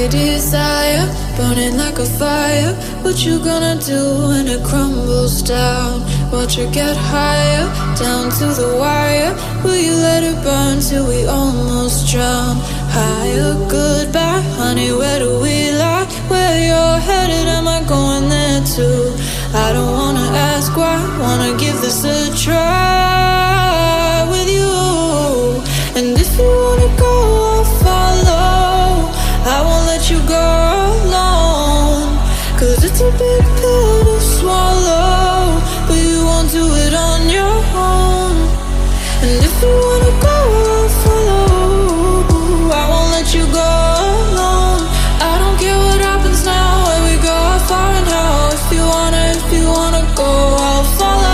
Desire, burning like a fire. What you gonna do when it crumbles down? Watch it get higher, down to the wire. Will you let it burn till we almost drown? Higher, goodbye, honey, where do we lie? Where you're headed, am I going there too? I don't wanna ask why, wanna give this a try with you. And if you wanna go, I'll follow. I won't let you go alone, 'cause it's a big pill to swallow, but you won't do it on your own. And if you wanna go, I'll follow. I won't let you go alone. I don't care what happens now, where we go, how far and how. If you wanna go, I'll follow.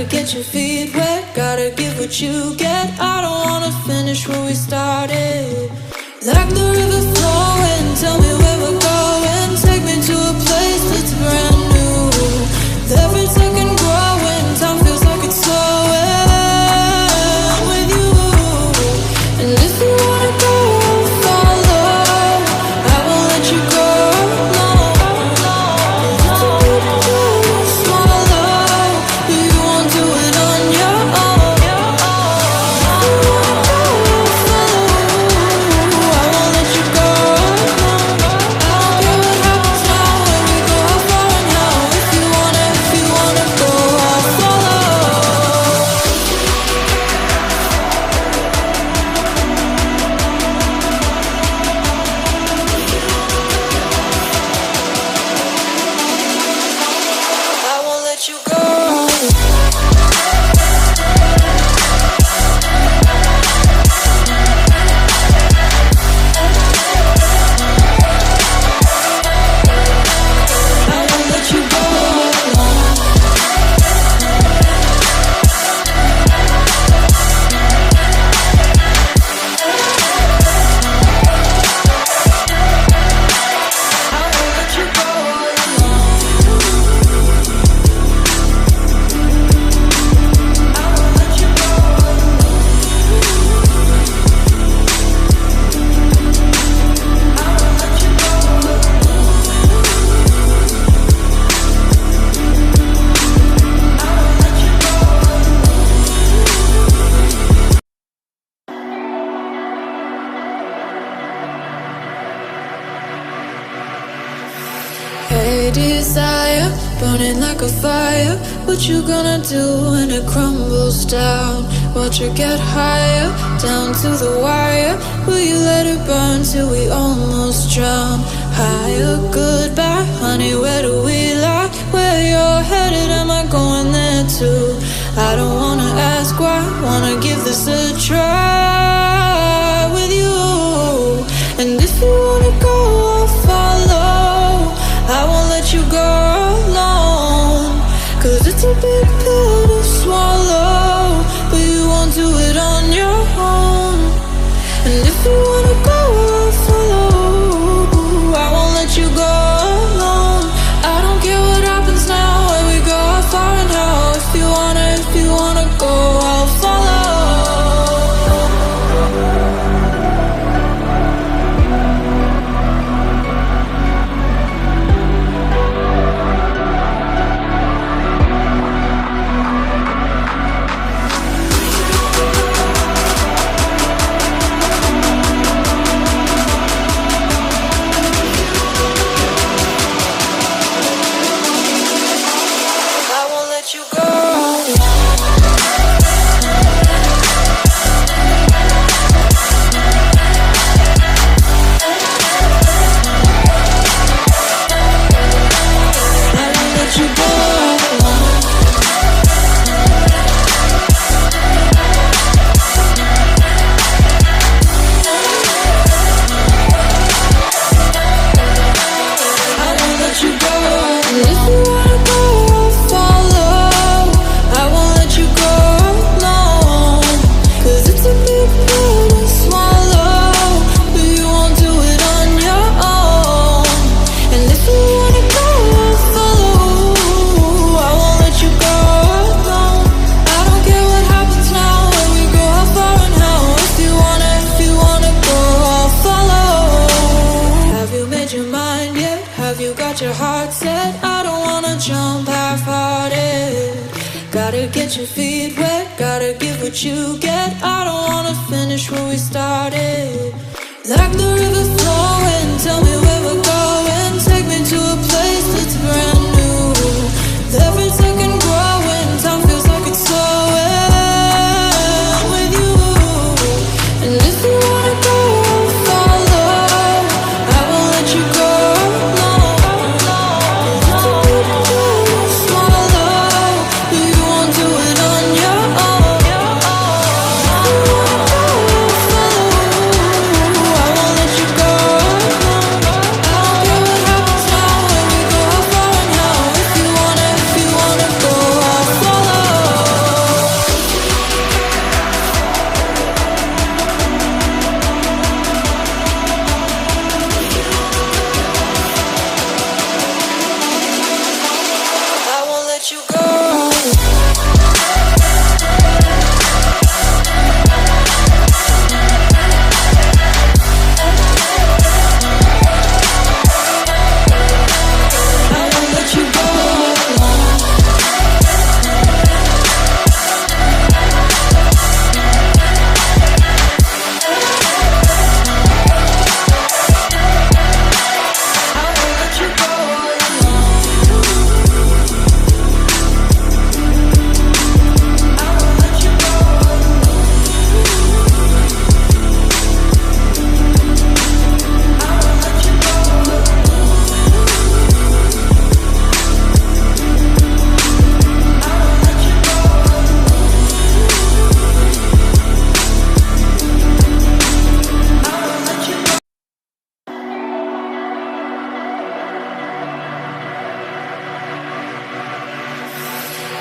Get your feet wet, gotta give what you get. I don't wanna finish where we started. Like the river flowing, tell me where we're going. Take me to a place that's brand new. Every second growing, time feels like it's slowing with you. And if you wanna go, I'll follow. I won't let you go alone. It's a big pill to swallow, but you won't do it on your own. If you wanna go, I'll follow. I won't let you go alone. I don't care what happens now, where we go, how far and how. If you wanna go, I'll follow. I won't let you go. I won't let you go. Hey, desire, burning like a fire. What you gonna do when it crumbles down? Watch it get higher, down to the wire. Will you let it burn till we almost drown? Higher, goodbye, honey, where do we lie? Where you're headed, am I going there too? I don't wanna ask why, wanna give this a try with you. And if you wanna go, I'll follow. I won't let you go alone, 'cause it's a big pill to swallow, but you won't do it on your own. And if you wanna go, I'll follow. I won't let you go alone. I Gotta get your feet wet, gotta give what you get. I don't wanna finish where we started. Like the river flowing, tell me where we're going. Take me to a place that's brand new. Every second growing, time feels like it's slowing with you. And if you wanna go, I'll follow. I won't let you go alone. It's a big pill to swallow, but you won't do it on your own. If you wanna go, I'll follow. I won't let you go alone. I don't care what happens now, when we go, how far and how. If you wanna go, I'll follow. I won't let you go. I won't let you go. I won't let you go.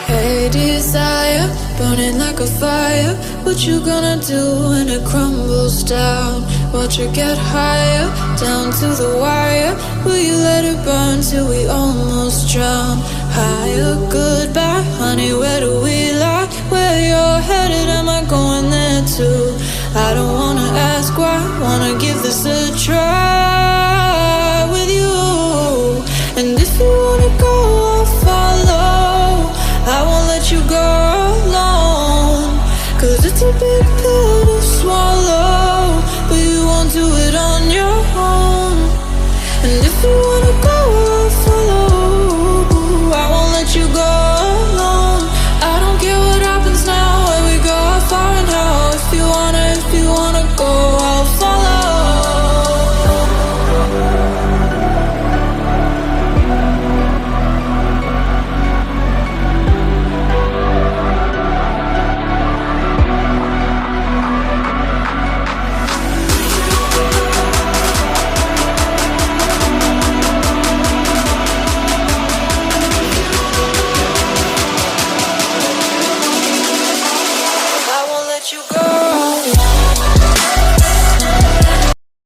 Hey desire, burning like a fire. What you gonna do when it crumbles down? Watch it get higher, down to the wire. Will you let it burn till we almost drown? Higher, goodbye, honey, where do we lie? Where you're headed, am I going there too? I don't wanna ask why, wanna give this a try with you. And if you wanna go, I'll follow. I won't let you go alone, 'cause it's a big pill to swallow, but you won't do it on